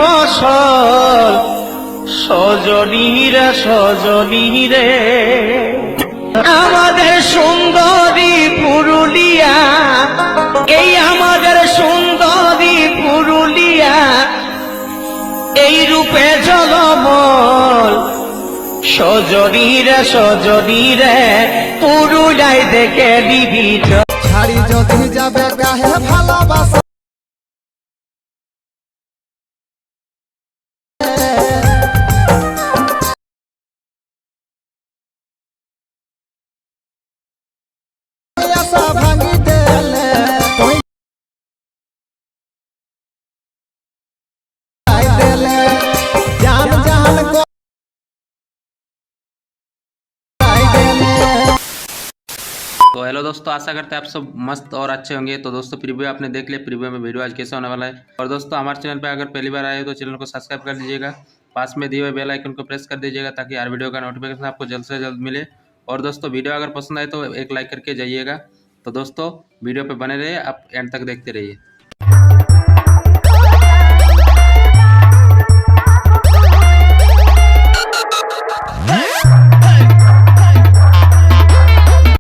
ফসল সজনীরা সজনীরে আমাদের সুন্দরী পুরুলিয়া, এই আমাদের সুন্দরী পুরুলিয়া, এই রূপে জলমল সজনীরা সজনীরে পুরুলিয়ায় দেখে দিবি ছাড়ি যদি যাবে কাহে ভালোবাসা ভাঙি দেলে দেলে জান জান तो हेलो दोस्तों, आशा करते हैं आप सब मस्त और अच्छे होंगे। तो दोस्तों प्रीव्यू आपने देख लिया, प्रीव्यू में वीडियो आज कैसे होने वाला है। और दोस्तों हमारे चैनल पर अगर पहली बार आए हो तो चैनल को सब्सक्राइब कर दीजिएगा, पास में दिए हुए बेल आइकन को प्रेस कर दीजिएगा ताकि हर वीडियो का नोटिफिकेशन आपको जल्द से जल्द मिले। और दोस्तों वीडियो अगर पसंद आए तो एक लाइक करके जाइएगा। तो दोस्तों वीडियो पर बने रहिए, आप एंड तक देखते रहिए।